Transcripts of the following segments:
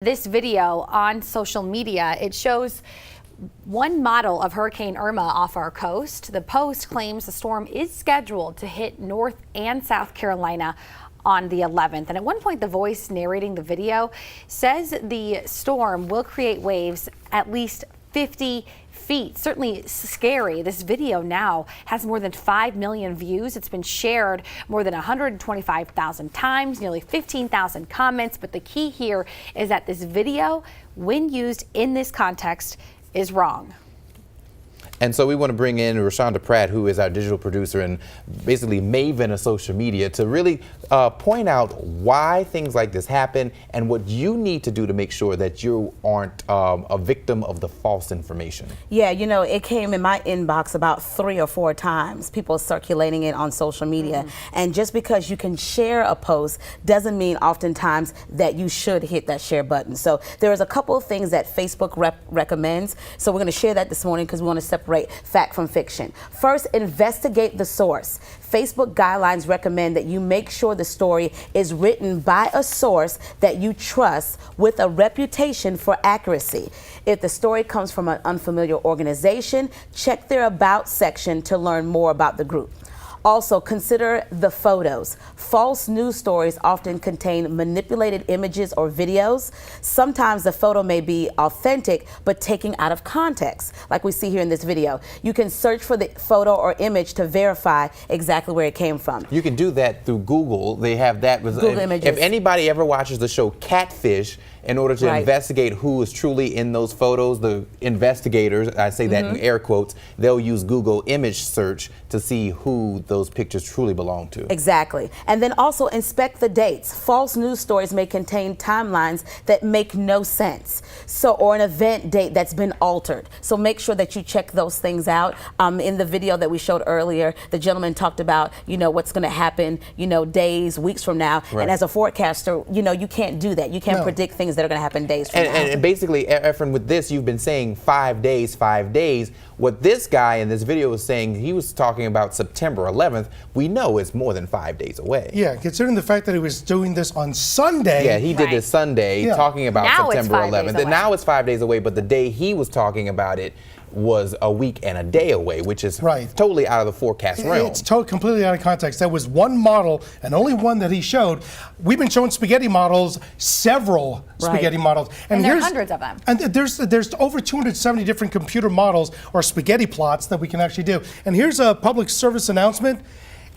This video on social media, it shows one model of Hurricane Irma off our coast. The Post claims the storm is scheduled to hit North and South Carolina on the 11th. And at one point, the voice narrating the video says the storm will create waves at least 50 feet. Certainly scary. This video now has more than 5 million views. It's been shared more than 125,000 times, nearly 15,000 comments. But the key here is that this video, when used in this context, is wrong. And so we want to bring in Rashonda Pratt, who is our digital producer and basically maven of social media, to really point out why things like this happen and what you need to do to make sure that you aren't a victim of the false information. Yeah, you know, it came in my inbox about 3 or 4 times, people circulating it on social media. And just because you can share a post doesn't mean oftentimes that you should hit that share button. So there is a couple of things that Facebook recommends. So we're going to share that this morning because we want to separate fact from fiction. First, investigate the source. Facebook guidelines recommend that you make sure the story is written by a source that you trust with a reputation for accuracy. If the story comes from an unfamiliar organization, check their About section to learn more about the group. Also, consider the photos. False news stories often contain manipulated images or videos. Sometimes the photo may be authentic, but taken out of context, like we see here in this video. You can search for the photo or image to verify exactly where it came from. You can do that through Google. They have that. Google Images. If anybody ever watches the show Catfish, in order to investigate who is truly in those photos, the investigators, I say that in air quotes, they'll use Google image search to see who those pictures truly belong to. Exactly. And then also inspect the dates. False news stories may contain timelines that make no sense. So, or an event date that's been altered. So make sure that you check those things out. In the video that we showed earlier, the gentleman talked about, you know, what's going to happen, you know, days, weeks from now. And as a forecaster, you know, you can't do that. You can't predict things that are going to happen days from now. And basically, Efren, with this, you've been saying 5 days, 5 days. What this guy in this video was saying, he was talking about September 11th. We know it's more than 5 days away. Yeah, considering the fact that he was doing this on Sunday. Yeah, he did this Sunday talking about now September 11th. And now it's 5 days away, but the day he was talking about it was a week and a day away, which is totally out of the forecast realm. It's completely out of context. There was one model, and only one that he showed. We've been showing spaghetti models, several spaghetti models. And there are hundreds of them. And there's over 270 different computer models or spaghetti plots that we can actually do. And here's a public service announcement.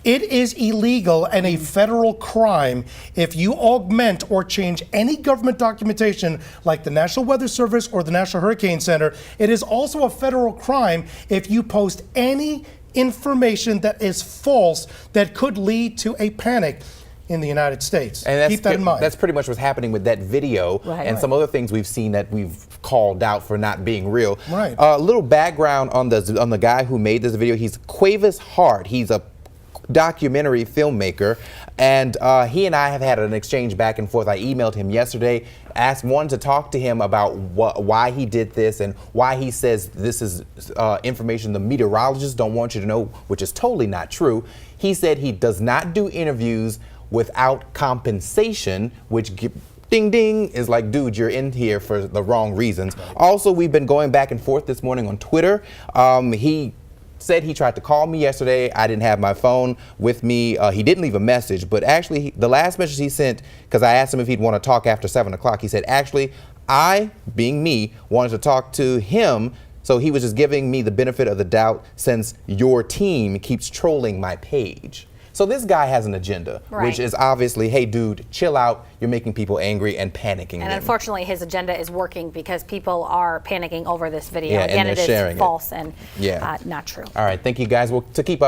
It is illegal and a federal crime if you augment or change any government documentation like the National Weather Service or the National Hurricane Center. It is also a federal crime if you post any information that is false that could lead to a panic in the United States. And keep that in mind. That's pretty much what's happening with that video and some other things we've seen that we've called out for not being real. A little background on the guy who made this video. He's Quavis Hart. He's a documentary filmmaker, and he and I have had an exchange back and forth. I emailed him yesterday, wanted to talk to him about why he did this and why he says this is information the meteorologists don't want you to know, which is totally not true. He said he does not do interviews without compensation, which ding ding is like, dude, you're in here for the wrong reasons. Also, we've been going back and forth this morning on Twitter. He said he tried to call me yesterday. I didn't have my phone with me. He didn't leave a message, but actually the last message he sent, because I asked him if he'd want to talk after 7 o'clock, he said, actually, I, being me, wanted to talk to him. So he was just giving me the benefit of the doubt since your team keeps trolling my page. So this guy has an agenda, which is obviously, hey, dude, chill out. You're making people angry and panicking. And unfortunately, his agenda is working because people are panicking over this video. Again, it is false and not true. All right. Thank you, guys. Well, to keep up.